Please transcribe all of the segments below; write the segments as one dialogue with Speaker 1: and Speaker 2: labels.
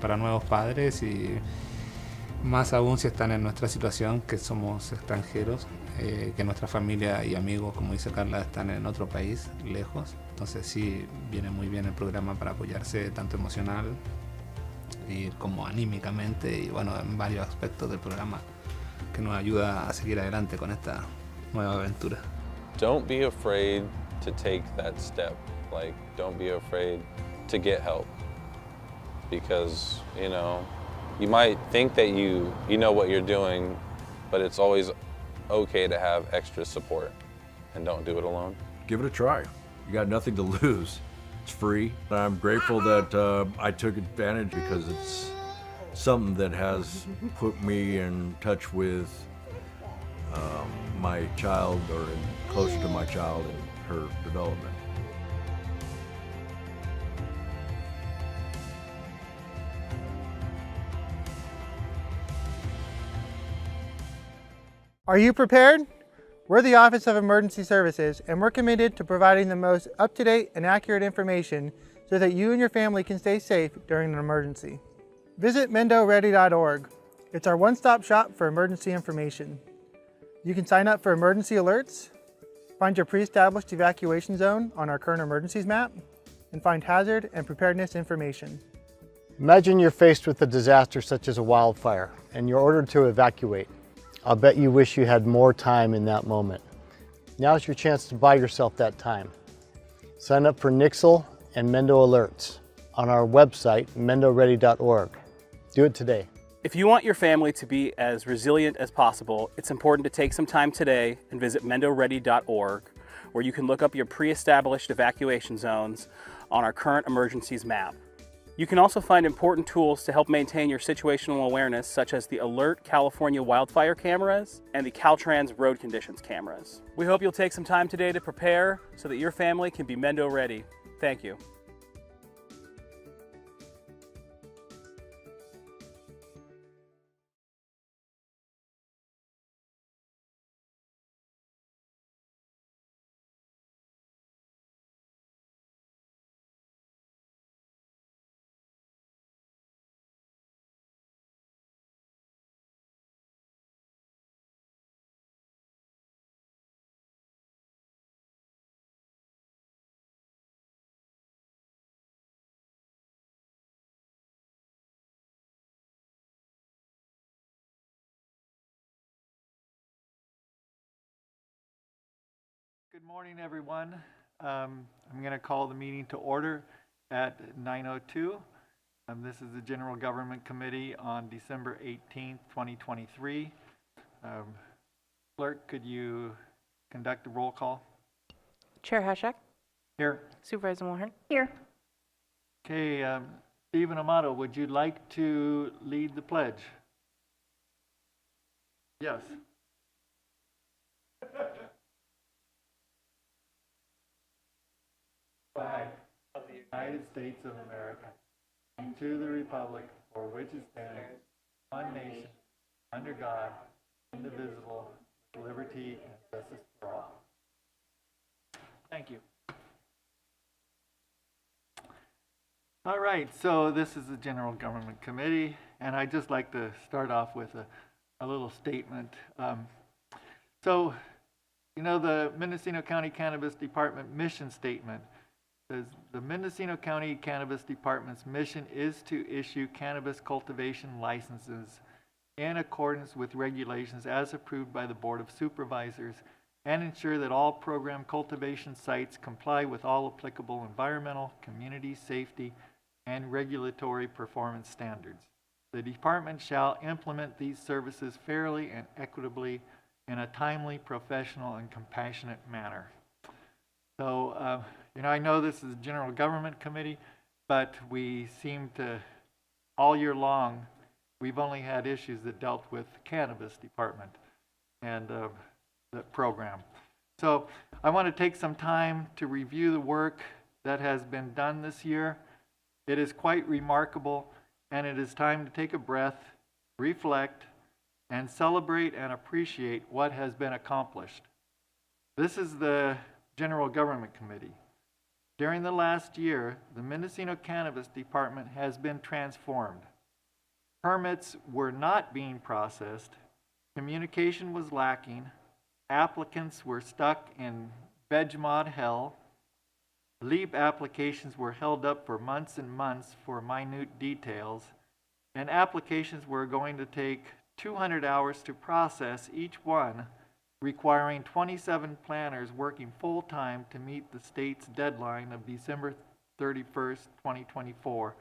Speaker 1: para nuevos padres y más aún si están en nuestra situación, que somos extranjeros, que nuestra familia y amigos, como dice Carla, están en otro país, lejos. Entonces sí, viene muy bien el programa para apoyarse tanto emocional y como anímicamente y bueno, en varios aspectos del programa que nos ayuda a seguir adelante con esta nueva aventura.
Speaker 2: Don't be afraid to take that step. Like, don't be afraid to get help. Because, you might think that you know what you're doing, but it's always okay to have extra support, and don't do it alone.
Speaker 3: Give it a try. You got nothing to lose. It's free. I'm grateful that I took advantage because it's something that has put me in touch with my child, or closer to my child and her development.
Speaker 4: Are you prepared? We're the Office of Emergency Services, and we're committed to providing the most up-to-date and accurate information so that you and your family can stay safe during an emergency. Visit MendoReady.org. It's our one-stop shop for emergency information. You can sign up for emergency alerts, find your pre-established evacuation zone on our current emergencies map, and find hazard and preparedness information.
Speaker 5: Imagine you're faced with a disaster such as a wildfire, and you're ordered to evacuate. I'll bet you wish you had more time in that moment. Now's your chance to buy yourself that time. Sign up for Nixle and Mendo Alerts on our website, MendoReady.org. Do it today.
Speaker 6: If you want your family to be as resilient as possible, it's important to take some time today and visit MendoReady.org, where you can look up your pre-established evacuation zones on our current emergencies map. You can also find important tools to help maintain your situational awareness, such as the Alert California wildfire cameras and the Caltrans road conditions cameras. We hope you'll take some time today to prepare so that your family can be Mendo ready. Thank you.
Speaker 7: Good morning, everyone. I'm going to call the meeting to order at 9:02. This is the General Government Committee on December 18th, 2023. Clerk, could you conduct a roll call?
Speaker 8: Chair Hashak.
Speaker 7: Here.
Speaker 8: Supervisor Mulhern.
Speaker 9: Here.
Speaker 7: Okay, Stephen Amato, would you like to lead the pledge? Yes. Flag of the United States of America, and to the republic for which it stands, one nation, under God, indivisible, with liberty and justice for all. Thank you. All right, so this is the General Government Committee, and I'd just like to start off with a little statement. So, the Mendocino County Cannabis Department mission statement says the Mendocino County Cannabis Department's mission is to issue cannabis cultivation licenses in accordance with regulations as approved by the Board of Supervisors and ensure that all program cultivation sites comply with all applicable environmental, community safety, and regulatory performance standards. The department shall implement these services fairly and equitably in a timely, professional, and compassionate manner. So, I know this is a General Government Committee, but we seem to, all year long, we've only had issues that dealt with the Cannabis Department and the program. So I want to take some time to review the work that has been done this year. It is quite remarkable, and it is time to take a breath, reflect, and celebrate and appreciate what has been accomplished. This is the General Government Committee. During the last year, the Mendocino Cannabis Department has been transformed. Permits were not being processed, communication was lacking, applicants were stuck in VegMod hell, LEAP applications were held up for months and months for minute details, and applications were going to take 200 hours to process each one, requiring 27 planners working full-time to meet the state's deadline of December 31st, 2024,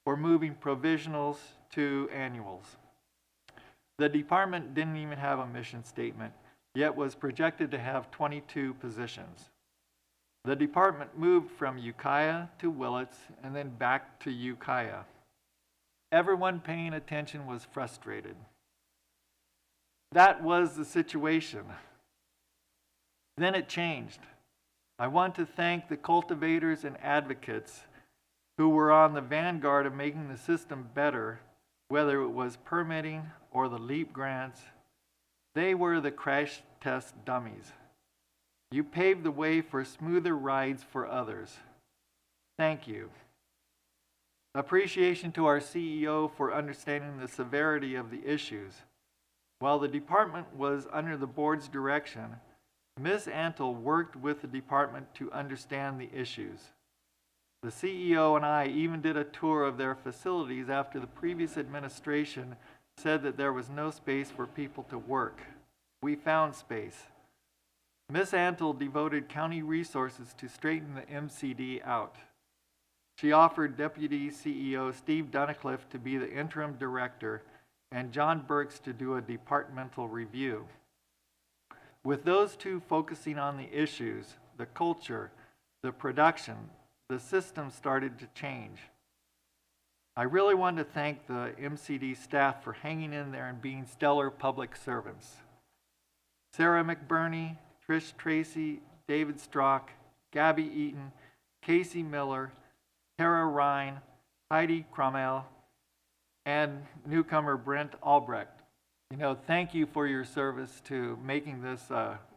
Speaker 7: for moving provisionals to annuals. The department didn't even have a mission statement, yet was projected to have 22 positions. The department moved from Ukiah to Willits and then back to Ukiah. Everyone paying attention was frustrated. That was the situation. Then it changed. I want to thank the cultivators and advocates who were on the vanguard of making the system better, whether it was permitting or the LEAP grants. They were the crash test dummies. You paved the way for smoother rides for others. Thank you. Appreciation to our CEO for understanding the severity of the issues. While the department was under the board's direction, Ms. Antle worked with the department to understand the issues. The CEO and I even did a tour of their facilities after the previous administration said that there was no space for people to work. We found space. Ms. Antle devoted county resources to straighten the MCD out. She offered Deputy CEO Steve Dunnicliffe to be the interim director and John Burks to do a departmental review. With those two focusing on the issues, the culture, the production, the system started to change. I really want to thank the MCD staff for hanging in there and being stellar public servants. Sarah McBurney, Trish Tracy, David Strock, Gabby Eaton, Casey Miller, Tara Ryan, Heidi Cromwell, and newcomer Brent Albrecht. You know, thank you for your service to making this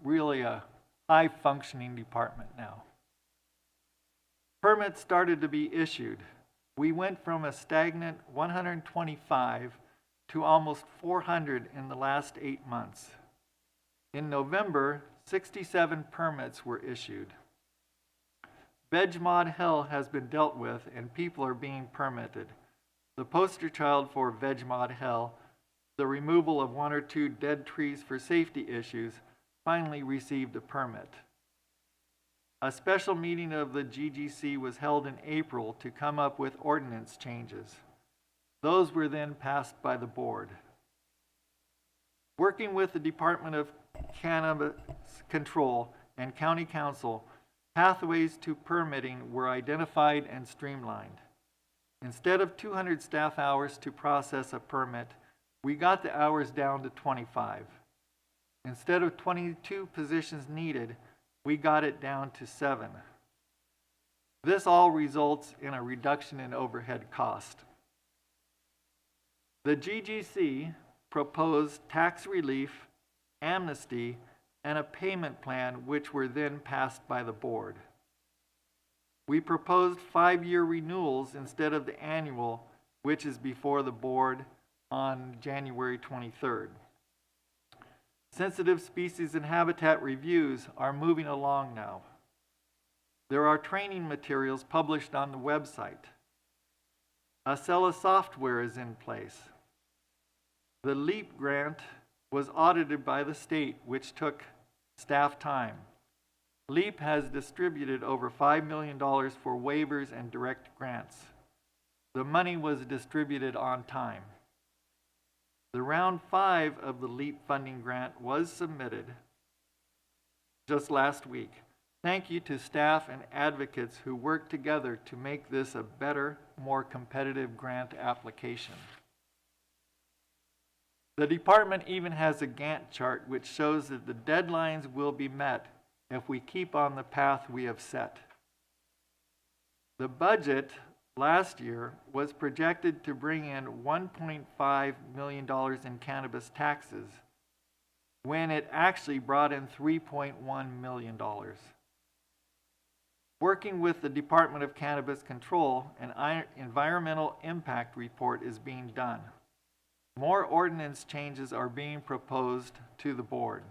Speaker 7: really a high-functioning department now. Permits started to be issued. We went from a stagnant 125 to almost 400 in the last 8 months. In November, 67 permits were issued. VegMod hell has been dealt with and people are being permitted. The poster child for VegMod hell, the removal of 1 or 2 dead trees for safety issues, finally received a permit. A special meeting of the GGC was held in April to come up with ordinance changes. Those were then passed by the board. Working with the Department of Cannabis Control and County Council, pathways to permitting were identified and streamlined. Instead of 200 staff hours to process a permit, we got the hours down to 25. Instead of 22 positions needed, we got it down to 7. This all results in a reduction in overhead cost. The GGC proposed tax relief, amnesty, and a payment plan which were then passed by the board. We proposed 5-year renewals instead of the annual, which is before the board on January 23rd. Sensitive species and habitat reviews are moving along now. There are training materials published on the website. Acela software is in place. The LEAP grant was audited by the state, which took staff time. LEAP has distributed over $5 million for waivers and direct grants. The money was distributed on time. The round 5 of the LEAP funding grant was submitted just last week. Thank you to staff and advocates who worked together to make this a better, more competitive grant application. The department even has a Gantt chart which shows that the deadlines will be met if we keep on the path we have set. The budget last year was projected to bring in $1.5 million in cannabis taxes when it actually brought in $3.1 million. Working with the Department of Cannabis Control, an environmental impact report is being done. More ordinance changes are being proposed to the board.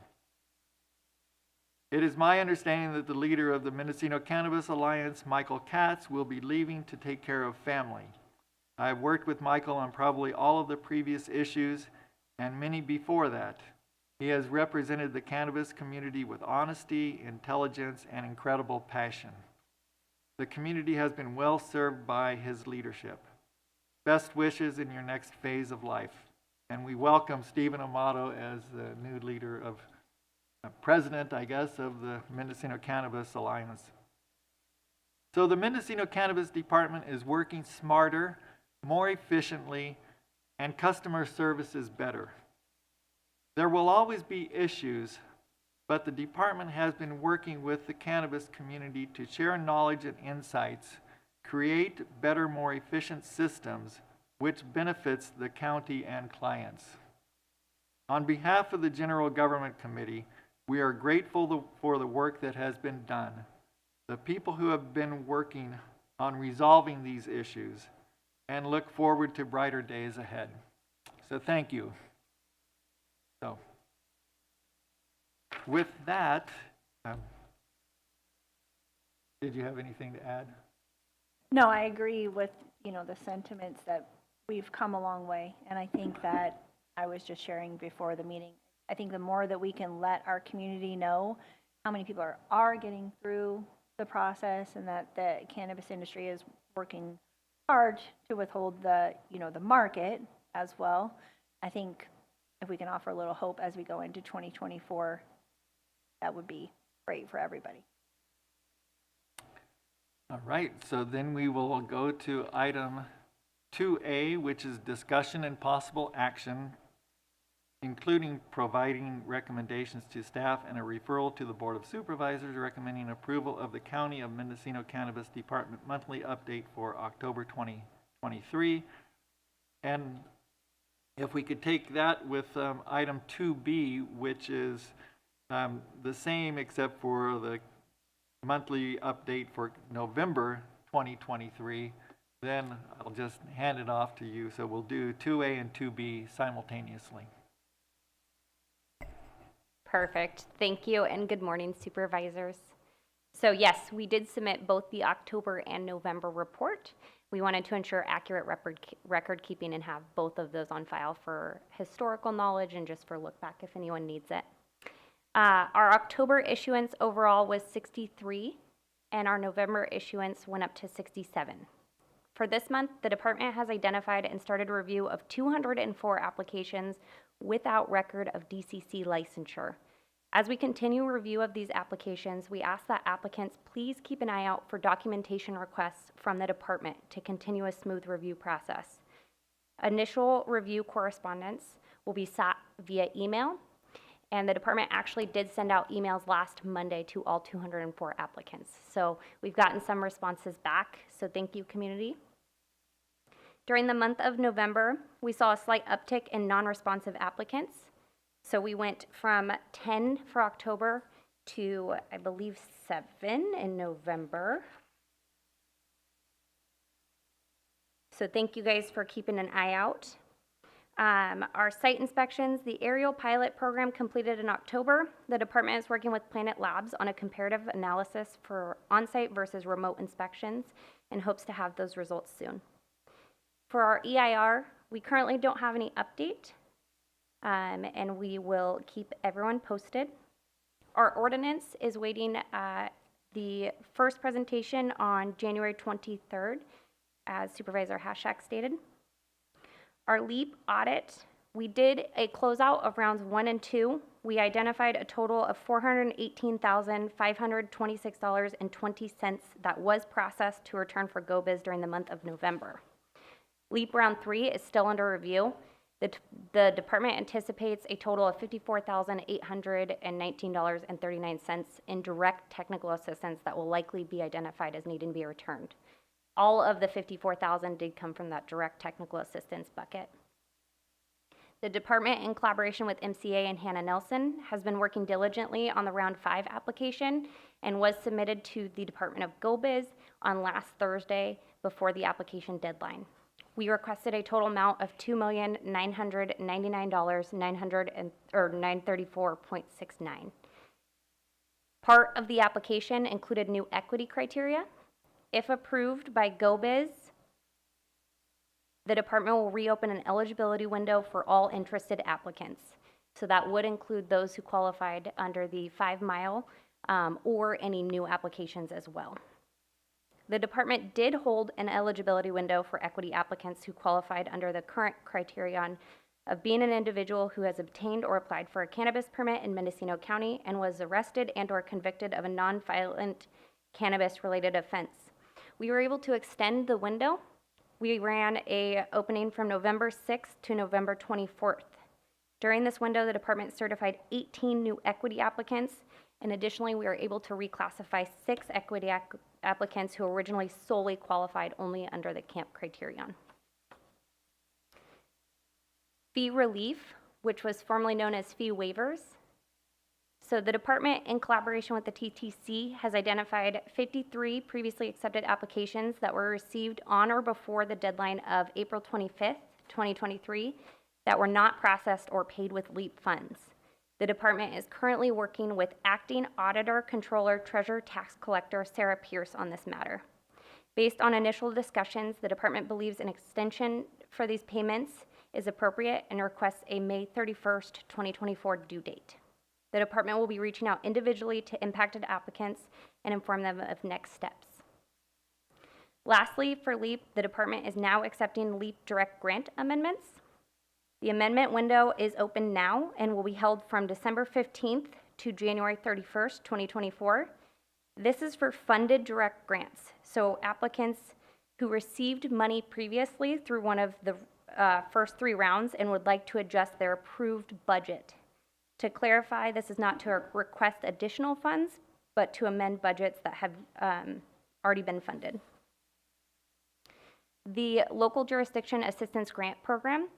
Speaker 7: It is my understanding that the leader of the Mendocino Cannabis Alliance, Michael Katz, will be leaving to take care of family. I have worked with Michael on probably all of the previous issues and many before that. He has represented the cannabis community with honesty, intelligence, and incredible passion. The community has been well served by his leadership. Best wishes in your next phase of life. And we welcome Stephen Amato as the new leader of, president, I guess, of the Mendocino Cannabis Alliance. So the Mendocino Cannabis Department is working smarter, more efficiently, and customer service is better. There will always be issues, but the department has been working with the cannabis community to share knowledge and insights, create better, more efficient systems, which benefits the county and clients. On behalf of the General Government Committee, we are grateful for the work that has been done, the people who have been working on resolving these issues, and look forward to brighter days ahead. So thank you. So, with that, did you have anything to add?
Speaker 9: No, I agree with, the sentiments that we've come a long way. And I think that I was just sharing before the meeting. I think the more that we can let our community know how many people are getting through the process and that the cannabis industry is working hard to withhold the market as well. I think if we can offer a little hope as we go into 2024, that would be great for everybody.
Speaker 7: All right, so then we will go to item 2A, which is discussion and possible action, including providing recommendations to staff and a referral to the Board of Supervisors recommending approval of the County of Mendocino Cannabis Department monthly update for October 2023. And if we could take that with item 2B, which is the same except for the monthly update for November 2023, then I'll just hand it off to you. So we'll do 2A and 2B simultaneously.
Speaker 10: Perfect. Thank you, and good morning, supervisors. So yes, we did submit both the October and November report. We wanted to ensure accurate record keeping and have both of those on file for historical knowledge and just for look back if anyone needs it. Our October issuance overall was 63, and our November issuance went up to 67. For this month, the department has identified and started a review of 204 applications without record of DCC licensure. As we continue review of these applications, we ask that applicants please keep an eye out for documentation requests from the department to continue a smooth review process. Initial review correspondence will be sent via email, and the department actually did send out emails last Monday to all 204 applicants. So we've gotten some responses back, so thank you, community. During the month of November, we saw a slight uptick in non-responsive applicants. So we went from 10 for October to, I believe, 7 in November. So thank you guys for keeping an eye out. Our site inspections, the aerial pilot program completed in October. The department is working with Planet Labs on a comparative analysis for on-site versus remote inspections and hopes to have those results soon. For our EIR, we currently don't have any update, and we will keep everyone posted. Our ordinance is waiting the first presentation on January 23rd, as Supervisor Hashak stated. Our LEAP audit, we did a closeout of rounds 1 and 2. We identified a total of $418,526.20 that was processed to return for GoBiz during the month of November. LEAP round 3 is still under review. The department anticipates a total of $54,819.39 in direct technical assistance that will likely be identified as needing to be returned. All of the $54,000 did come from that direct technical assistance bucket. The department, in collaboration with MCA and Hannah Nelson, has been working diligently on the round 5 application and was submitted to the Department of GoBiz on last Thursday before the application deadline. We requested a total amount of $2,999,934.69. Part of the application included new equity criteria. If approved by GoBiz, the department will reopen an eligibility window for all interested applicants. So that would include those who qualified under the 5 mile or any new applications as well. The department did hold an eligibility window for equity applicants who qualified under the current criterion of being an individual who has obtained or applied for a cannabis permit in Mendocino County and was arrested and or convicted of a non-violent cannabis-related offense. We were able to extend the window. We ran an opening from November 6th to November 24th. During this window, the department certified 18 new equity applicants, and additionally, we were able to reclassify 6 equity applicants who originally solely qualified only under the CAMP criterion. Fee relief, which was formerly known as fee waivers. So the department, in collaboration with the TTC, has identified 53 previously accepted applications that were received on or before the deadline of April 25th, 2023, that were not processed or paid with LEAP funds. The department is currently working with Acting Auditor, Controller, Treasurer, Tax Collector Sarah Pierce on this matter. Based on initial discussions, the department believes an extension for these payments is appropriate and requests a May 31st, 2024 due date. The department will be reaching out individually to impacted applicants and inform them of next steps. Lastly, for LEAP, the department is now accepting LEAP direct grant amendments. The amendment window is open now and will be held from December 15th to January 31st, 2024. This is for funded direct grants. So applicants who received money previously through one of the first 3 rounds and would like to adjust their approved budget. To clarify, this is not to request additional funds, but to amend budgets that have already been funded. The Local Jurisdiction Assistance Grant Program.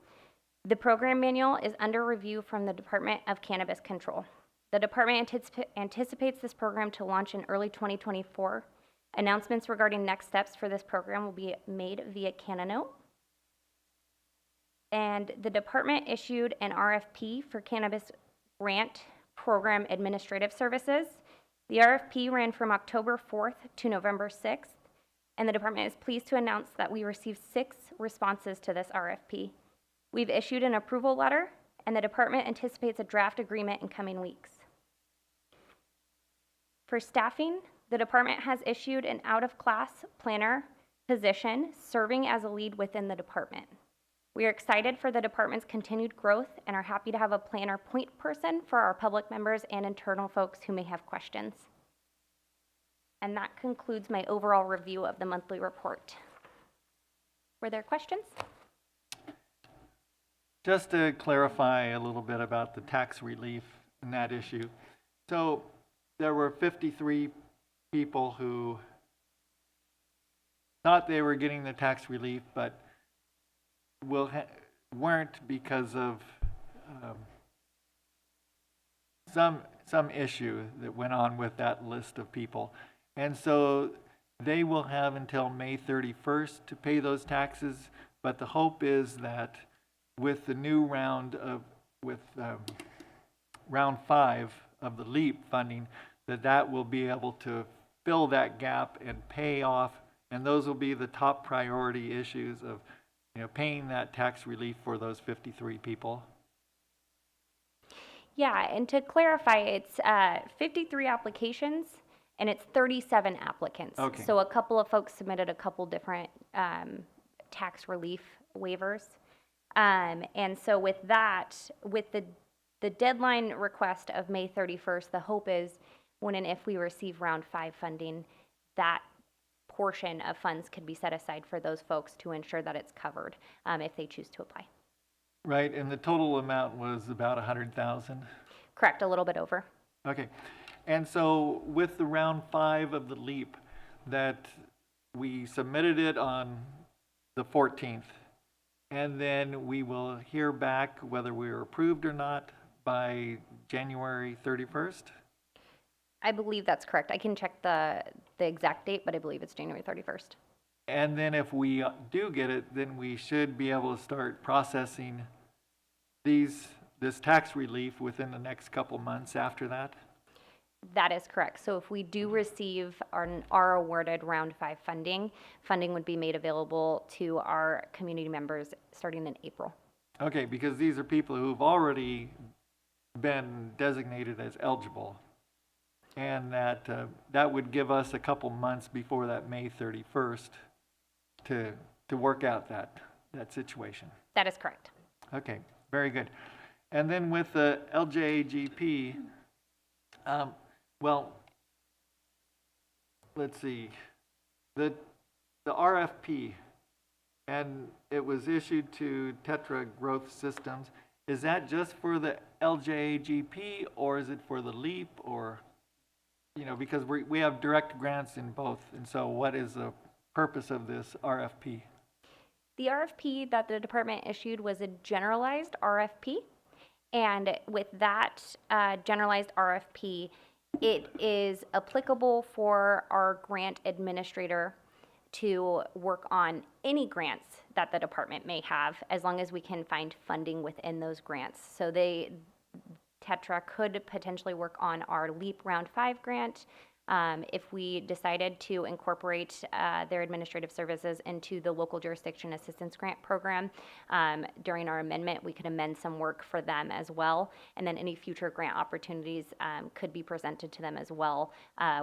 Speaker 10: The program manual is under review from the Department of Cannabis Control. The department anticipates this program to launch in early 2024. Announcements regarding next steps for this program will be made via Cananote. And the department issued an RFP for Cannabis Grant Program Administrative Services. The RFP ran from October 4th to November 6th, and the department is pleased to announce that we received 6 responses to this RFP. We've issued an approval letter, and the department anticipates a draft agreement in coming weeks. For staffing, the department has issued an out-of-class planner position serving as a lead within the department. We are excited for the department's continued growth and are happy to have a planner point person for our public members and internal folks who may have questions. And that concludes my overall review of the monthly report. Were there questions?
Speaker 7: Just to clarify a little bit about the tax relief and that issue. So there were 53 people who thought they were getting the tax relief, but weren't because of some issue that went on with that list of people. And so they will have until May 31st to pay those taxes, but the hope is that with the new round round 5 of the LEAP funding, that will be able to fill that gap and pay off, and those will be the top priority issues of paying that tax relief for those 53 people.
Speaker 10: Yeah, and to clarify, it's 53 applications and it's 37 applicants.
Speaker 7: Okay.
Speaker 10: So a couple of folks submitted a couple different tax relief waivers. And so with that, with the deadline request of May 31st, the hope is when and if we receive round 5 funding, that portion of funds could be set aside for those folks to ensure that it's covered if they choose to apply.
Speaker 7: Right, and the total amount was about 100,000?
Speaker 10: Correct, a little bit over.
Speaker 7: Okay, and so with the round 5 of the LEAP, that we submitted it on the 14th, and then we will hear back whether we were approved or not by January 31st?
Speaker 10: I believe that's correct. I can check the exact date, but I believe it's January 31st.
Speaker 7: And then if we do get it, then we should be able to start processing this tax relief within the next couple months after that?
Speaker 10: That is correct. So if we do receive our awarded round 5 funding, funding would be made available to our community members starting in April.
Speaker 7: Okay, because these are people who've already been designated as eligible. And that would give us a couple months before that May 31st to work out that situation.
Speaker 10: That is correct.
Speaker 7: Okay, very good. And then with the LJGP, well, let's see, the RFP, and it was issued to Tetra Growth Systems. Is that just for the LJGP, or is it for the LEAP, or, because we have direct grants in both, and so what is the purpose of this RFP?
Speaker 10: The RFP that the department issued was a generalized RFP. And with that generalized RFP, it is applicable for our grant administrator to work on any grants that the department may have, as long as we can find funding within those grants. So Tetra could potentially work on our LEAP Round 5 grant. If we decided to incorporate their administrative services into the local jurisdiction assistance grant program, during our amendment, we could amend some work for them as well. And then any future grant opportunities could be presented to them as well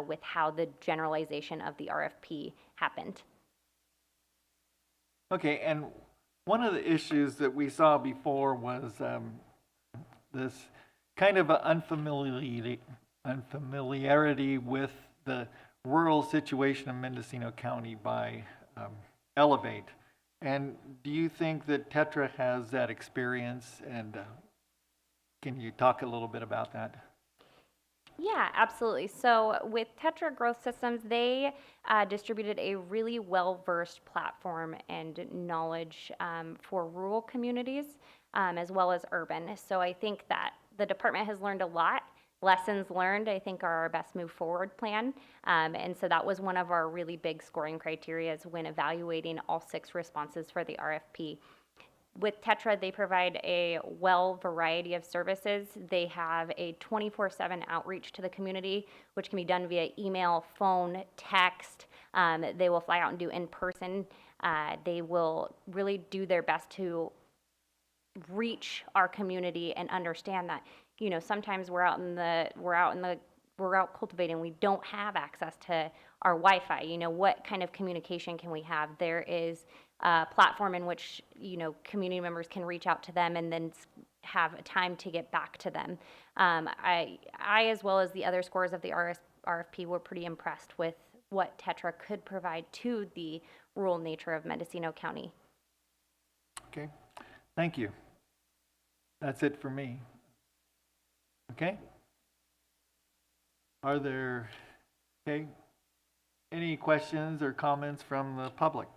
Speaker 10: with how the generalization of the RFP happened.
Speaker 7: Okay, and one of the issues that we saw before was this kind of unfamiliarity with the rural situation of Mendocino County by Elevate. And do you think that Tetra has that experience, and can you talk a little bit about that?
Speaker 10: Yeah, absolutely. So with Tetra Growth Systems, they distributed a really well-versed platform and knowledge for rural communities as well as urban. So I think that the department has learned a lot. Lessons learned, I think, are our best move forward plan. And so that was one of our really big scoring criteria when evaluating all 6 responses for the RFP. With Tetra, they provide a variety of services. They have a 24/7 outreach to the community, which can be done via email, phone, text. They will fly out and do in person. They will really do their best to reach our community and understand that, sometimes we're out cultivating, we don't have access to our Wi-Fi. What kind of communication can we have? There is a platform in which, community members can reach out to them and then have a time to get back to them. I as well as the other scores of the RFP, were pretty impressed with what Tetra could provide to the rural nature of Mendocino County.
Speaker 7: Okay, thank you. That's it for me. Okay? Are there any questions or comments from the public?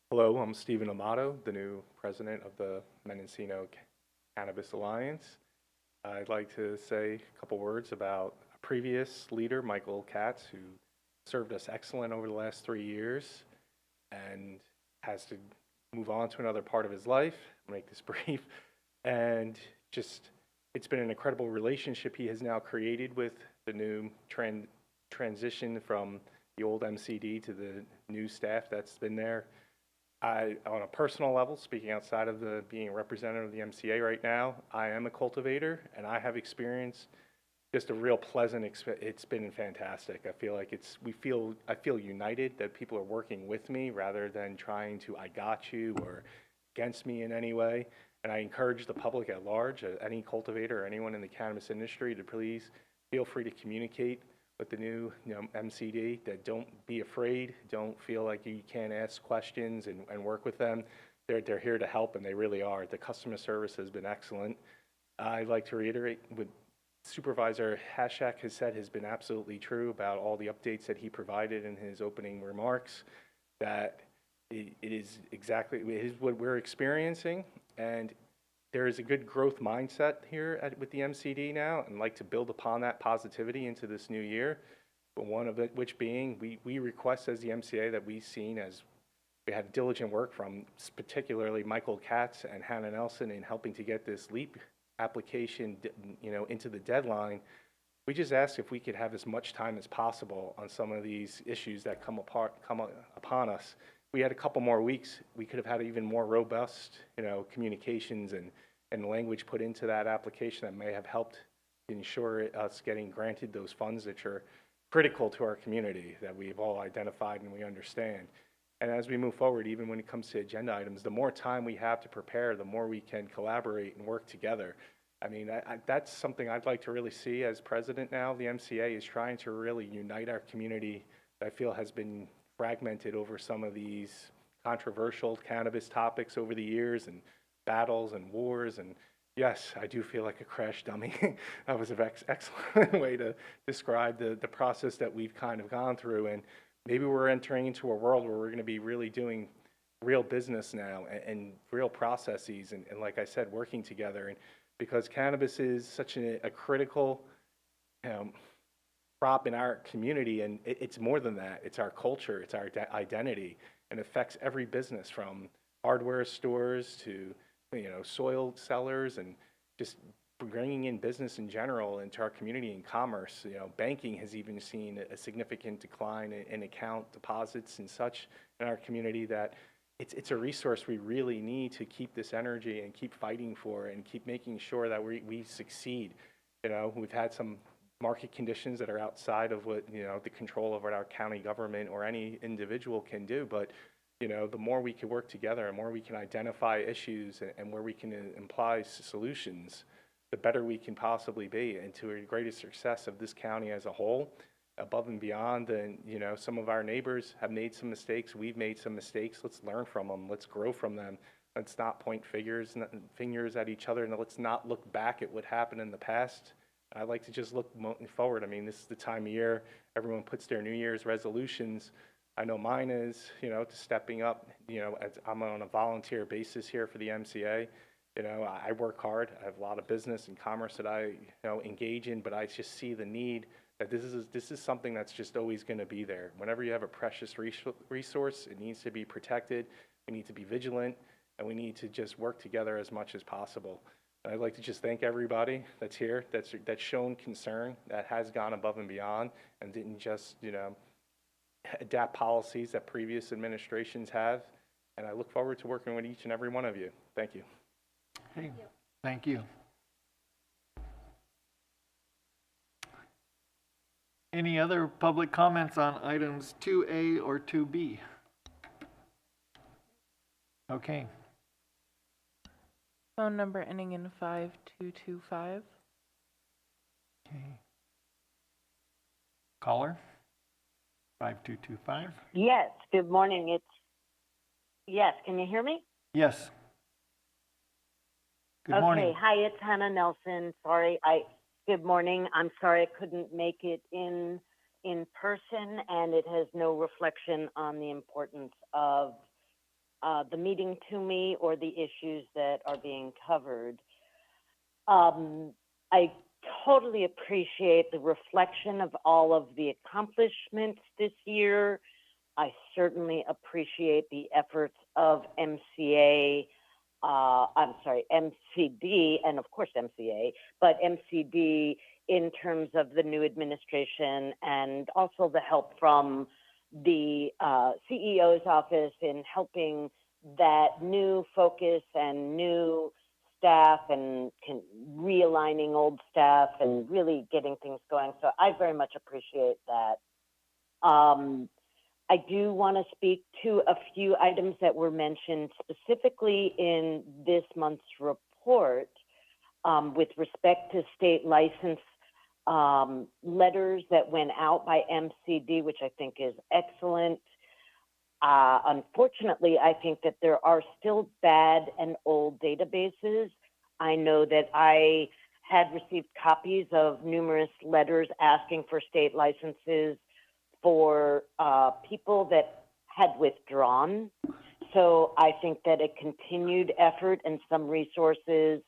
Speaker 11: Hello, I'm Stephen Amato, the new president of the Mendocino Cannabis Alliance. I'd like to say a couple words about a previous leader, Michael Katz, who served us excellent over the last 3 years and has to move on to another part of his life. I'll make this brief. And it's been an incredible relationship he has now created with the new transition from the old MCD to the new staff that's been there. On a personal level, speaking outside of being a representative of the MCA right now, I am a cultivator, and I have experienced just a real pleasant experience. It's been fantastic. I feel like I feel united that people are working with me rather than trying to I got you or against me in any way. And I encourage the public at large, any cultivator or anyone in the cannabis industry, to please feel free to communicate with the new MCD, that don't be afraid, don't feel like you can't ask questions and work with them. They're here to help, and they really are. The customer service has been excellent. I'd like to reiterate what Supervisor Hashak has said has been absolutely true about all the updates that he provided in his opening remarks, that it is what we're experiencing, and there is a good growth mindset here with the MCD now, and like to build upon that positivity into this new year. But one of it, which being, we request as the MCA that we've seen as we had diligent work from particularly Michael Katz and Hannah Nelson in helping to get this LEAP application, into the deadline. We just asked if we could have as much time as possible on some of these issues that come upon us. We had a couple more weeks. We could have had even more robust, communications and language put into that application that may have helped ensure us getting granted those funds that are critical to our community that we've all identified and we understand. And as we move forward, even when it comes to agenda items, the more time we have to prepare, the more we can collaborate and work together. I mean, that's something I'd like to really see as president now. The MCA is trying to really unite our community that I feel has been fragmented over some of these controversial cannabis topics over the years and battles and wars. And yes, I do feel like a crash dummy. That was an excellent way to describe the process that we've kind of gone through. And maybe we're entering into a world where we're going to be really doing real business now and real processes and like I said, working together. And because cannabis is such a critical prop in our community, and it's more than that. It's our culture, it's our identity, and affects every business from hardware stores to soil sellers and just bringing in business in general into our community and commerce. Banking has even seen a significant decline in account deposits and such in our community that it's a resource we really need to keep this energy and keep fighting for and keep making sure that we succeed. We've had some market conditions that are outside of what, the control of what our county government or any individual can do. But, the more we can work together and more we can identify issues and where we can imply solutions, the better we can possibly be and to a greater success of this county as a whole, above and beyond. And, some of our neighbors have made some mistakes. We've made some mistakes. Let's learn from them. Let's grow from them. Let's not point fingers at each other, and let's not look back at what happened in the past. I like to just look forward. I mean, this is the time of year everyone puts their New Year's resolutions. I know mine is, to stepping up, as I'm on a volunteer basis here for the MCA. I work hard. I have a lot of business and commerce that I, engage in, but I just see the need that this is something that's just always going to be there. Whenever you have a precious resource, it needs to be protected. We need to be vigilant, and we need to just work together as much as possible. And I'd like to just thank everybody that's here, that's shown concern, that has gone above and beyond, and didn't just, adapt policies that previous administrations have. And I look forward to working with each and every one of you. Thank you.
Speaker 7: Hey, thank you. Any other public comments on items 2A or 2B? Okay.
Speaker 8: Phone number ending in 5225.
Speaker 7: Okay. Caller, 5225.
Speaker 12: Yes, good morning. Yes, can you hear me?
Speaker 7: Yes. Good morning.
Speaker 12: Okay, hi, it's Hannah Nelson. Sorry, good morning. I'm sorry I couldn't make it in person, and it has no reflection on the importance of the meeting to me or the issues that are being covered. I totally appreciate the reflection of all of the accomplishments this year. I certainly appreciate the efforts of MCD, and of course MCA, but MCD in terms of the new administration and also the help from the CEO's office in helping that new focus and new staff and realigning old staff and really getting things going. So I very much appreciate that. I do want to speak to a few items that were mentioned specifically in this month's report with respect to state license letters that went out by MCD, which I think is excellent. Unfortunately, I think that there are still bad and old databases. I know that I had received copies of numerous letters asking for state licenses for people that had withdrawn. So I think that a continued effort and some resources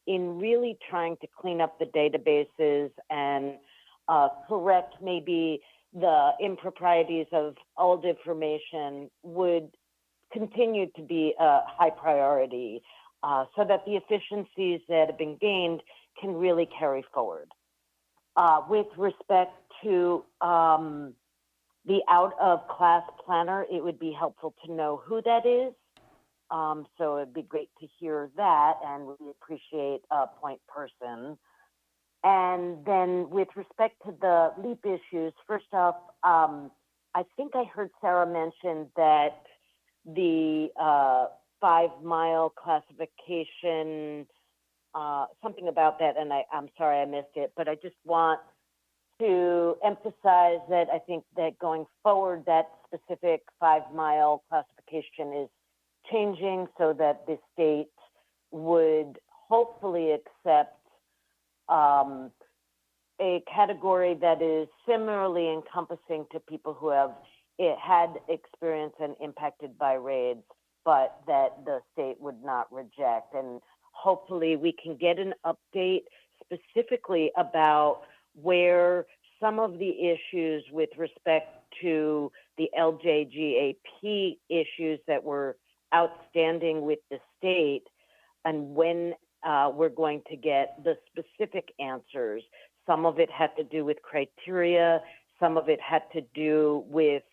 Speaker 12: in really trying to clean up the databases and correct maybe the improprieties of old information would continue to be a high priority, so that the efficiencies that have been gained can really carry forward. With respect to the out-of-class planner, it would be helpful to know who that is. So it'd be great to hear that, and we appreciate a point person. And then with respect to the LEAP issues, first off, I think I heard Sarah mention that the 5-mile classification, something about that, and I'm sorry I missed it, but I just want to emphasize that I think that going forward, that specific 5-mile classification is changing so that the state would hopefully accept a category that is similarly encompassing to people who have had experience and impacted by raids, but that the state would not reject. And hopefully we can get an update specifically about where some of the issues with respect to the LJGAP issues that were outstanding with the state, and when we're going to get the specific answers. Some of it had to do with criteria, some of it had to do with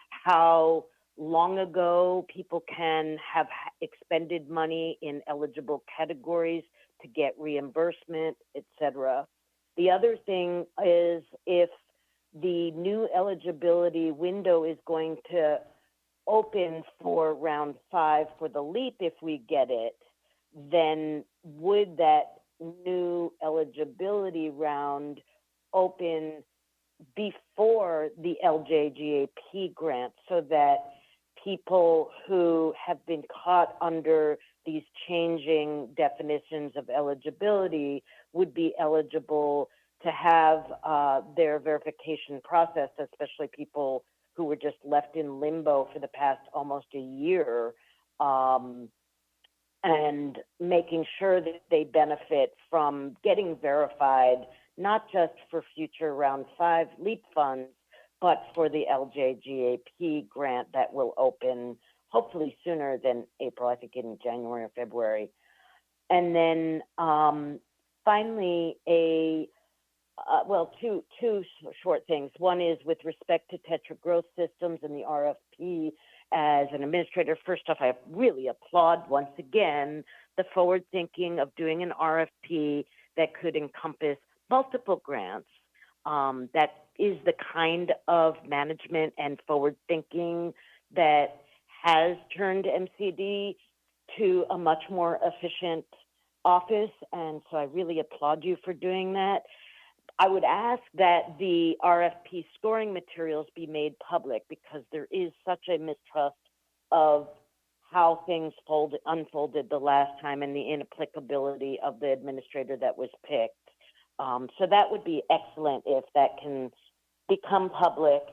Speaker 12: how long ago people can have expended money in eligible categories to get reimbursement, etc. The other thing is if the new eligibility window is going to open for round 5 for the LEAP, if we get it, then would that new eligibility round open before the LJGAP grant, so that people who have been caught under these changing definitions of eligibility would be eligible to have their verification processed, especially people who were just left in limbo for the past almost a year, and making sure that they benefit from getting verified, not just for future round 5 LEAP funds, but for the LJGAP grant that will open hopefully sooner than April, I think in January or February. And then finally, two short things. One is with respect to Tetra Growth Systems and the RFP. As an administrator, first off, I really applaud once again the forward thinking of doing an RFP that could encompass multiple grants. That is the kind of management and forward thinking that has turned MCD to a much more efficient office. And so I really applaud you for doing that. I would ask that the RFP scoring materials be made public, because there is such a mistrust of how things unfolded the last time and the inapplicability of the administrator that was picked. So that would be excellent if that can become public.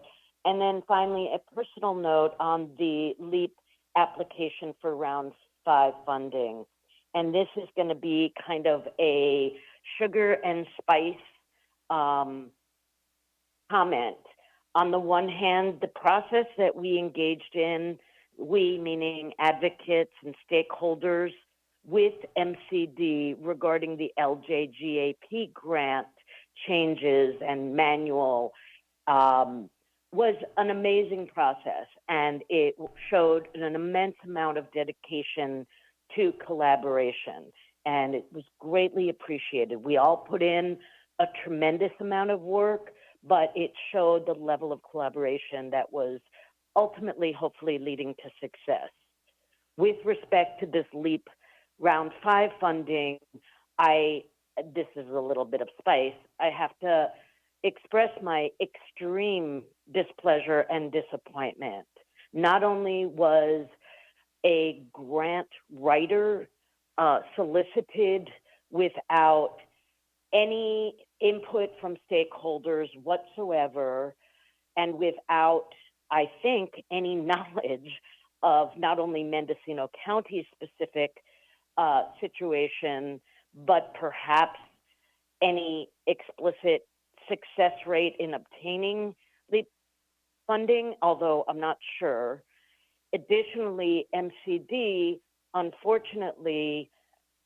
Speaker 12: And then finally, a personal note on the LEAP application for round 5 funding. And this is going to be kind of a sugar and spice comment. On the one hand, the process that we engaged in, we meaning advocates and stakeholders with MCD regarding the LJGAP grant changes and manual, was an amazing process, and it showed an immense amount of dedication to collaboration, and it was greatly appreciated. We all put in a tremendous amount of work, but it showed the level of collaboration that was ultimately, hopefully, leading to success. With respect to this LEAP round 5 funding, this is a little bit of spice, I have to express my extreme displeasure and disappointment. Not only was a grant writer solicited without any input from stakeholders whatsoever, and without, I think, any knowledge of not only Mendocino County specific situation, but perhaps any explicit success rate in obtaining LEAP funding, although I'm not sure. Additionally, MCD, unfortunately,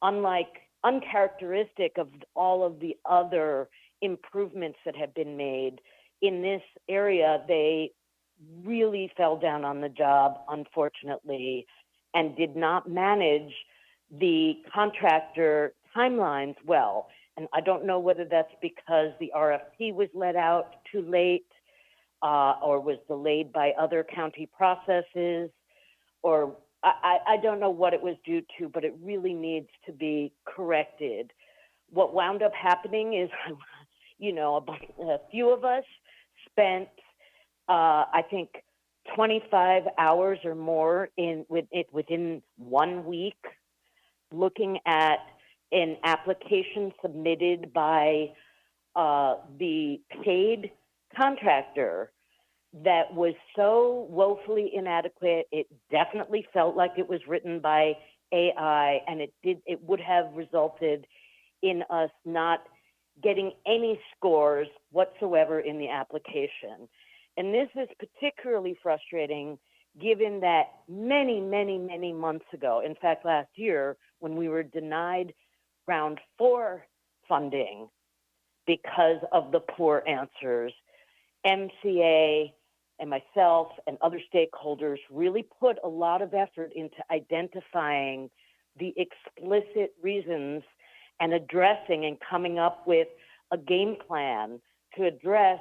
Speaker 12: uncharacteristic of all of the other improvements that have been made in this area, they really fell down on the job, unfortunately, and did not manage the contractor timelines well. And I don't know whether that's because the RFP was let out too late or was delayed by other county processes, or I don't know what it was due to, but it really needs to be corrected. What wound up happening is, a few of us spent, I think, 25 hours or more within 1 week looking at an application submitted by the paid contractor that was so woefully inadequate. It definitely felt like it was written by AI, and it would have resulted in us not getting any scores whatsoever in the application. And this is particularly frustrating given that many, many, many months ago, in fact, last year, when we were denied round 4 funding because of the poor answers, MCA and myself and other stakeholders really put a lot of effort into identifying the explicit reasons and addressing and coming up with a game plan to address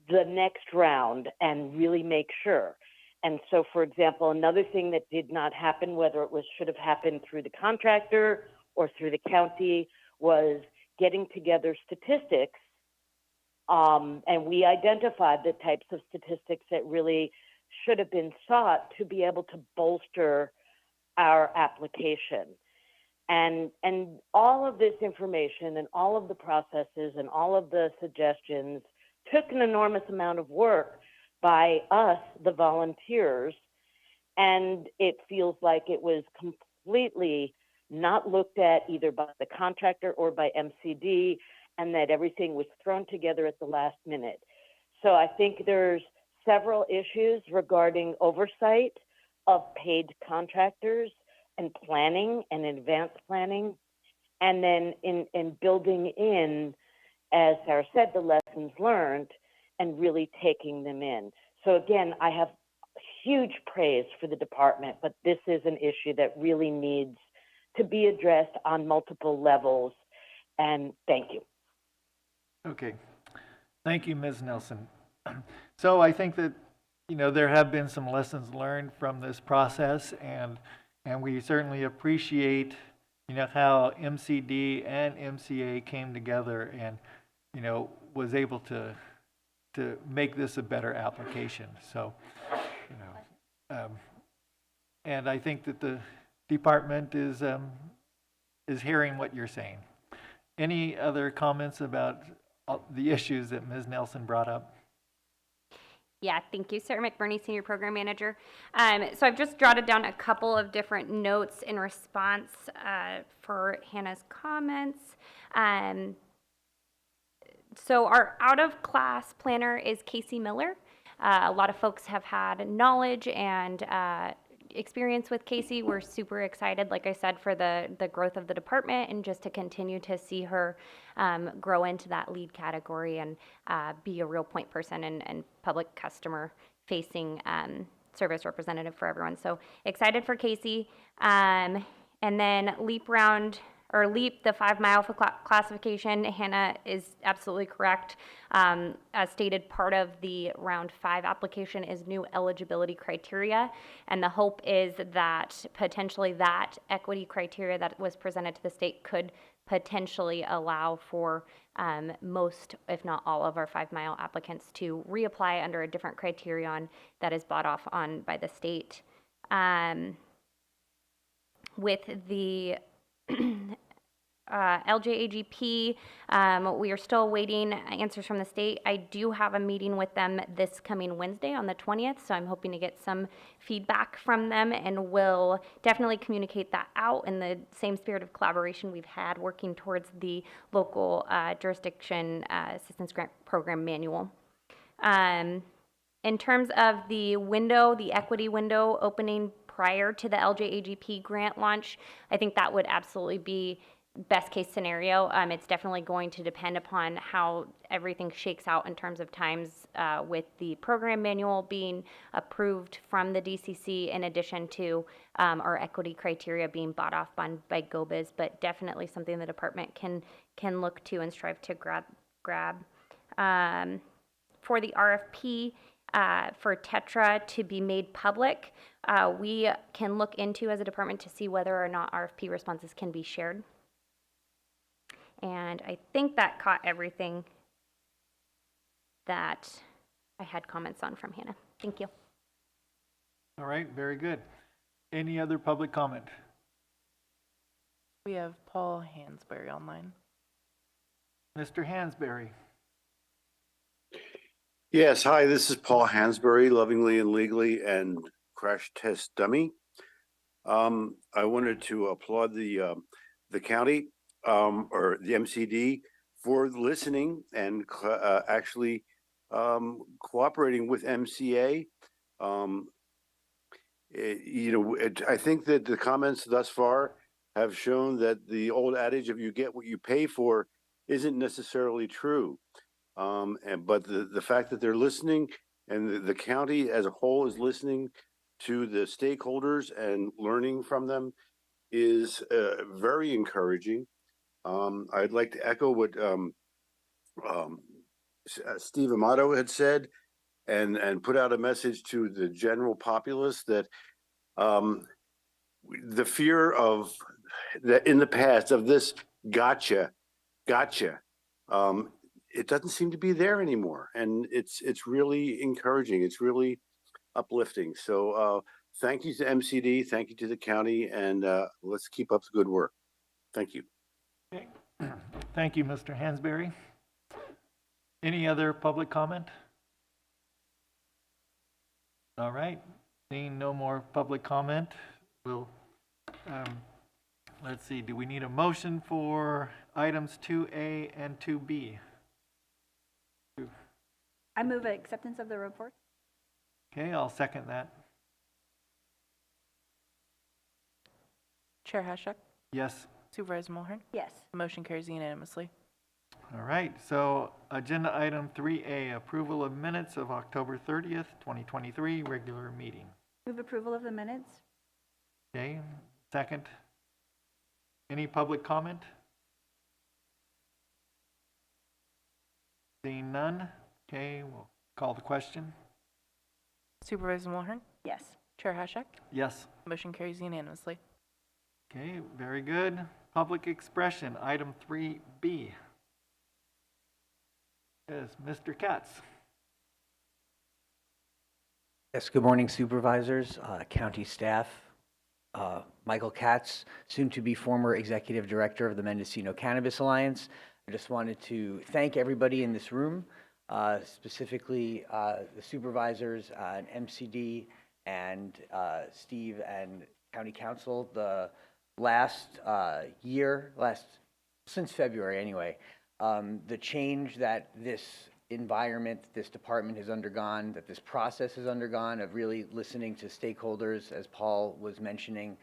Speaker 12: the next round and really make sure. And so, for example, another thing that did not happen, whether it should have happened through the contractor or through the county, was getting together statistics. And we identified the types of statistics that really should have been sought to be able to bolster our application. And all of this information and all of the processes and all of the suggestions took an enormous amount of work by us, the volunteers, and it feels like it was completely not looked at either by the contractor or by MCD, and that everything was thrown together at the last minute. So I think there's several issues regarding oversight of paid contractors and planning and advanced planning, and then in building in, as Sarah said, the lessons learned and really taking them in. So again, I have huge praise for the department, but this is an issue that really needs to be addressed on multiple levels, and thank you.
Speaker 7: Okay, thank you, Ms. Nelson. So I think that, there have been some lessons learned from this process, and we certainly appreciate, how MCD and MCA came together and, was able to make this a better application. So, and I think that the department is hearing what you're saying. Any other comments about the issues that Ms. Nelson brought up?
Speaker 10: Yeah, thank you, Sarah McBurney, Senior Program Manager. So I've just jotted down a couple of different notes in response for Hannah's comments. So our out-of-class planner is Casey Miller. A lot of folks have had knowledge and experience with Casey. We're super excited, like I said, for the growth of the department and just to continue to see her grow into that lead category and be a real point person and public customer facing service representative for everyone. So excited for Casey. And then LEAP, the 5 mile classification, Hannah is absolutely correct. As stated, part of the round 5 application is new eligibility criteria. And the hope is that potentially that equity criteria that was presented to the state could potentially allow for most, if not all, of our 5 mile applicants to reapply under a different criterion that is bought off on by the state. With the LJAGP, we are still waiting answers from the state. I do have a meeting with them this coming Wednesday on the 20th, so I'm hoping to get some feedback from them, and will definitely communicate that out in the same spirit of collaboration we've had working towards the local jurisdiction assistance grant program manual. In terms of the window, the equity window opening prior to the LJAGP grant launch, I think that would absolutely be best case scenario. It's definitely going to depend upon how everything shakes out in terms of times with the program manual being approved from the DCC, in addition to our equity criteria being bought off by GoBiz, but definitely something the department can look to and strive to grab. For the RFP, for Tetra to be made public, we can look into as a department to see whether or not RFP responses can be shared. And I think that caught everything that I had comments on from Hannah. Thank you.
Speaker 7: All right, very good. Any other public comment?
Speaker 8: We have Paul Hansberry online.
Speaker 7: Mr. Hansberry.
Speaker 13: Yes, hi, this is Paul Hansberry, lovingly and legally and crash test dummy. I wanted to applaud the county or the MCD for listening and actually cooperating with MCA. I think that the comments thus far have shown that the old adage of you get what you pay for isn't necessarily true. But the fact that they're listening and the county as a whole is listening to the stakeholders and learning from them is very encouraging. I'd like to echo what Steve Amato had said and put out a message to the general populace that the fear of that in the past of this gotcha, it doesn't seem to be there anymore, and it's really encouraging. It's really uplifting. So thank you to MCD, thank you to the county, and let's keep up the good work. Thank you.
Speaker 7: Okay. Thank you, Mr. Hansberry. Any other public comment? All right, seeing no more public comment, we'll let's see, do we need a motion for items 2A and 2B?
Speaker 9: I move acceptance of the report.
Speaker 7: Okay, I'll second that.
Speaker 8: Chair Hashuk?
Speaker 7: Yes.
Speaker 8: Supervisor Mulhern?
Speaker 9: Yes.
Speaker 8: Motion carries unanimously.
Speaker 7: All right, so agenda item 3A, approval of minutes of October 30th, 2023, regular meeting.
Speaker 9: Move approval of the minutes.
Speaker 7: Okay, second. Any public comment? Seeing none, okay, we'll call the question.
Speaker 8: Supervisor Mulhern?
Speaker 9: Yes.
Speaker 8: Chair Hashuk?
Speaker 7: Yes.
Speaker 8: Motion carries unanimously.
Speaker 7: Okay, very good. Public expression, item 3B. Yes, Mr. Katz.
Speaker 14: Yes, good morning, supervisors, county staff. Michael Katz, soon to be former executive director of the Mendocino Cannabis Alliance. I just wanted to thank everybody in this room, specifically the supervisors and MCD and Steve and County Council. The last year, since February anyway, the change that this environment, this department has undergone, that this process has undergone of really listening to stakeholders, as Paul was mentioning,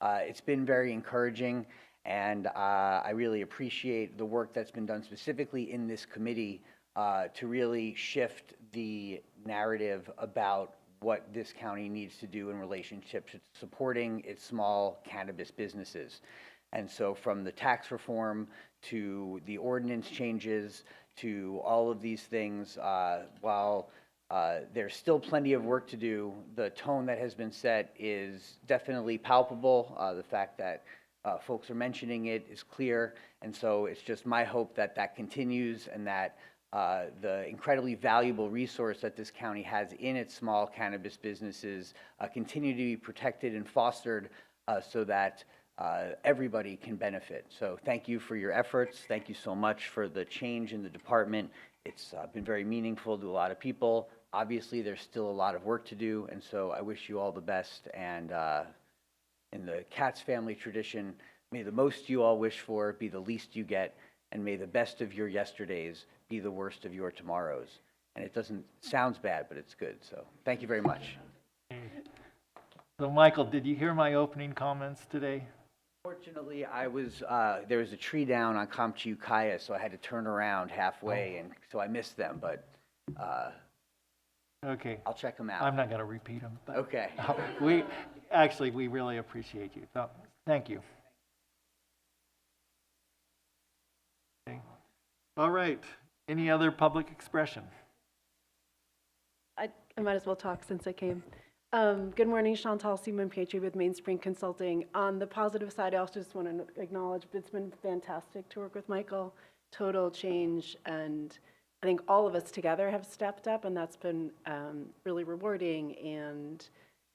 Speaker 14: it's been very encouraging, and I really appreciate the work that's been done specifically in this committee to really shift the narrative about what this county needs to do in relationship to supporting its small cannabis businesses. And so from the tax reform to the ordinance changes to all of these things, while there's still plenty of work to do, the tone that has been set is definitely palpable. The fact that folks are mentioning it is clear. And so it's just my hope that that continues and that the incredibly valuable resource that this county has in its small cannabis businesses continue to be protected and fostered so that everybody can benefit. So thank you for your efforts. Thank you so much for the change in the department. It's been very meaningful to a lot of people. Obviously, there's still a lot of work to do, and so I wish you all the best. And in the Katz family tradition, may the most you all wish for be the least you get, and may the best of your yesterdays be the worst of your tomorrows. And it sounds bad, but it's good. So thank you very much.
Speaker 7: So Michael, did you hear my opening comments today?
Speaker 14: Fortunately, there was a tree down on Kamchi Kaya, so I had to turn around halfway, and so I missed them, but
Speaker 7: okay.
Speaker 14: I'll check them out.
Speaker 7: I'm not going to repeat them. But
Speaker 14: okay.
Speaker 7: we really appreciate you. So, thank you. Okay. All right. Any other public expression?
Speaker 15: I might as well talk since I came. Good morning, Chantal Seaman-Pietri with Mainspring Consulting. On the positive side, I also just want to acknowledge it's been fantastic to work with Michael. Total change, and I think all of us together have stepped up, and that's been really rewarding and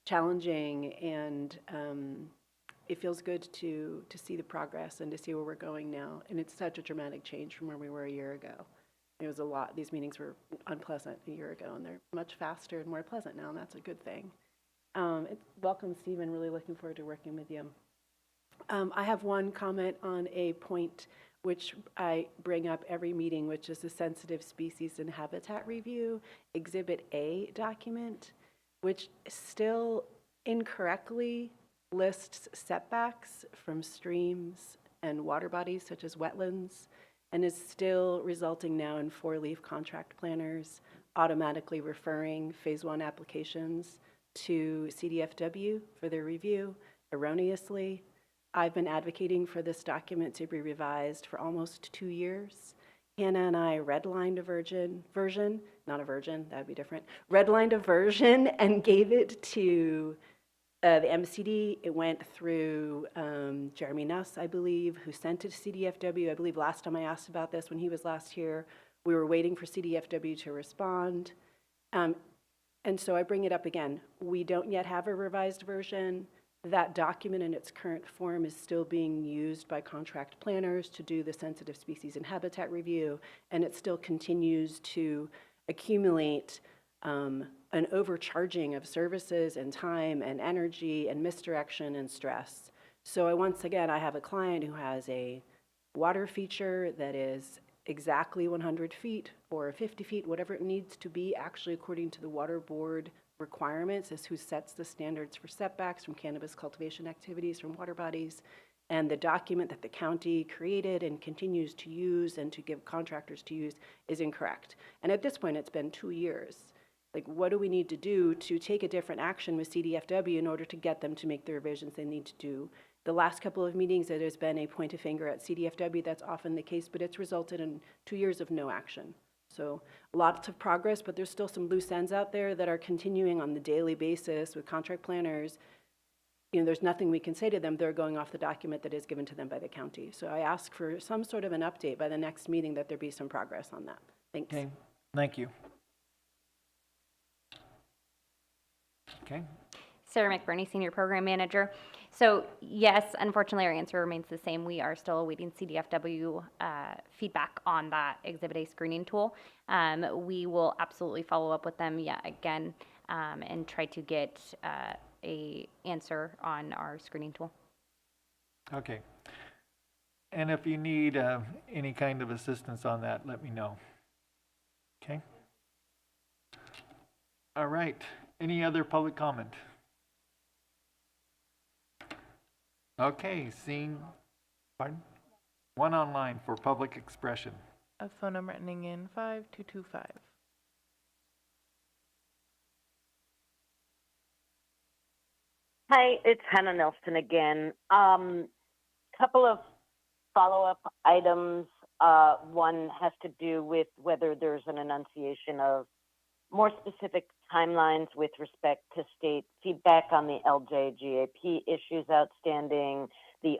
Speaker 15: challenging, and it feels good to see the progress and to see where we're going now. And it's such a dramatic change from where we were a year ago. It was a lot. These meetings were unpleasant a year ago, and they're much faster and more pleasant now, and that's a good thing. Welcome, Stephen. Really looking forward to working with you. I have one comment on a point which I bring up every meeting, which is the Sensitive Species and Habitat Review, Exhibit A document, which still incorrectly lists setbacks from streams and water bodies such as wetlands, and is still resulting now in 4-leaf contract planners automatically referring Phase 1 applications to CDFW for their review erroneously. I've been advocating for this document to be revised for almost 2 years. Hannah and I redlined redlined a version and gave it to the MCD. It went through Jeremy Nuss, I believe, who sent it to CDFW. I believe last time I asked about this when he was last here, we were waiting for CDFW to respond. And so I bring it up again. We don't yet have a revised version. That document in its current form is still being used by contract planners to do the sensitive species and habitat review, and it still continues to accumulate an overcharging of services and time and energy and misdirection and stress. So once again, I have a client who has a water feature that is exactly 100 feet or 50 feet, whatever it needs to be, actually according to the water board requirements, is who sets the standards for setbacks from cannabis cultivation activities from water bodies. And the document that the county created and continues to use and to give contractors to use is incorrect. And at this point, it's been 2 years. Like, what do we need to do to take a different action with CDFW in order to get them to make the revisions they need to do? The last couple of meetings, there's been a point of finger at CDFW. That's often the case, but it's resulted in 2 years of no action. So lots of progress, but there's still some loose ends out there that are continuing on the daily basis with contract planners. You know, there's nothing we can say to them. They're going off the document that is given to them by the county. So I ask for some sort of an update by the next meeting that there be some progress on that. Thanks.
Speaker 7: Okay, thank you. Okay.
Speaker 10: Sarah McBurney, Senior Program Manager. So yes, unfortunately, our answer remains the same. We are still awaiting CDFW feedback on that Exhibit A screening tool. We will absolutely follow up with them yet again and try to get a answer on our screening tool.
Speaker 7: Okay. And if you need any kind of assistance on that, let me know. Okay. All right. Any other public comment? Okay, one online for public expression.
Speaker 8: A phone number ending in 5225.
Speaker 12: Hi, it's Hannah Nelson again. Couple of follow-up items. One has to do with whether there's an enunciation of more specific timelines with respect to state feedback on the LJGAP issues outstanding, the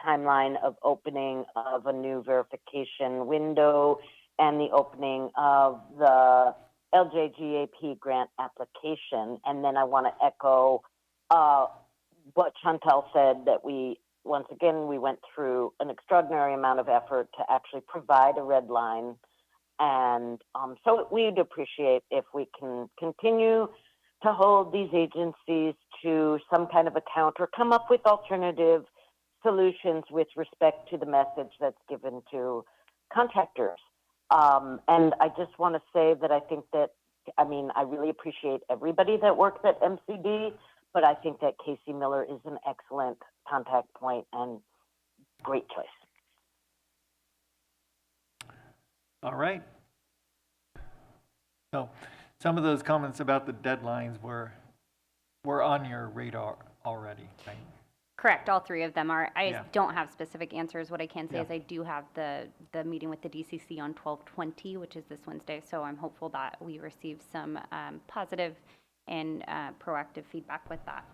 Speaker 12: timeline of opening of a new verification window, and the opening of the LJGAP grant application. And then I want to echo what Chantal said, that we, once again, we went through an extraordinary amount of effort to actually provide a red line. And so we'd appreciate if we can continue to hold these agencies to some kind of account or come up with alternative solutions with respect to the message that's given to contractors. And I just want to say that I think that, I mean, I really appreciate everybody that works at MCD, but I think that Casey Miller is an excellent contact point and great choice.
Speaker 7: All right. So some of those comments about the deadlines were on your radar already, right?
Speaker 10: Correct, all three of them are. I
Speaker 7: Yeah.
Speaker 10: don't have specific answers. What I can say
Speaker 7: Yeah.
Speaker 10: is I do have the meeting with the DCC on 12/20, which is this Wednesday, so I'm hopeful that we receive some positive and proactive feedback with that.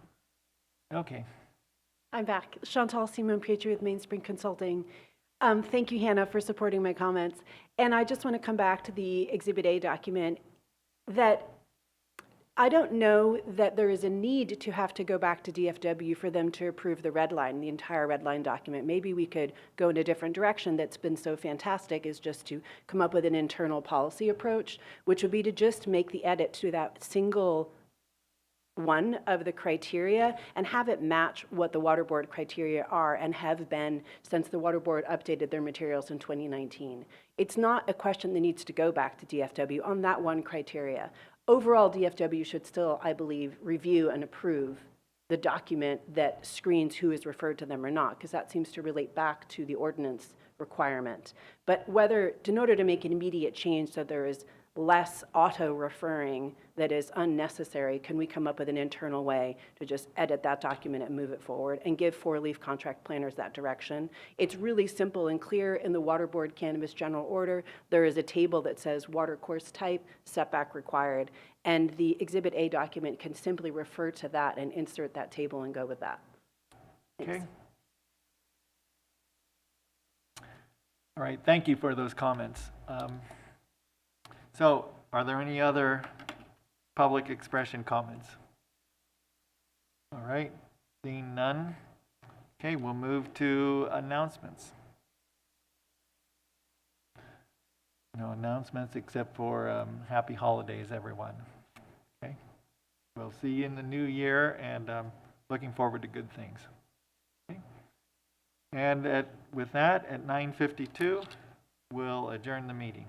Speaker 7: Okay.
Speaker 15: I'm back. Chantal Simon Pietri with Mainspring Consulting. Thank you, Hannah, for supporting my comments. And I just want to come back to the Exhibit A document, that I don't know that there is a need to have to go back to DFW for them to approve the red line, the entire red line document. Maybe we could go in a different direction. That's been so fantastic, is just to come up with an internal policy approach, which would be to just make the edit to that single one of the criteria and have it match what the water board criteria are and have been since the water board updated their materials in 2019. It's not a question that needs to go back to DFW on that one criteria. Overall, DFW should still, I believe, review and approve the document that screens who is referred to them or not, because that seems to relate back to the ordinance requirement. But whether, in order to make an immediate change so there is less auto-referring that is unnecessary, can we come up with an internal way to just edit that document and move it forward and give four-leaf contract planners that direction? It's really simple and clear in the Water Board Cannabis General Order. There is a table that says water course type, setback required, and the Exhibit A document can simply refer to that and insert that table and go with that. Thanks.
Speaker 7: Okay. All right, thank you for those comments. So, are there any other public expression comments? All right, seeing none. Okay, we'll move to announcements. No announcements except for happy holidays, everyone. Okay, we'll see you in the new year, and looking forward to good things. Okay. And with that, at 9:52, we'll adjourn the meeting.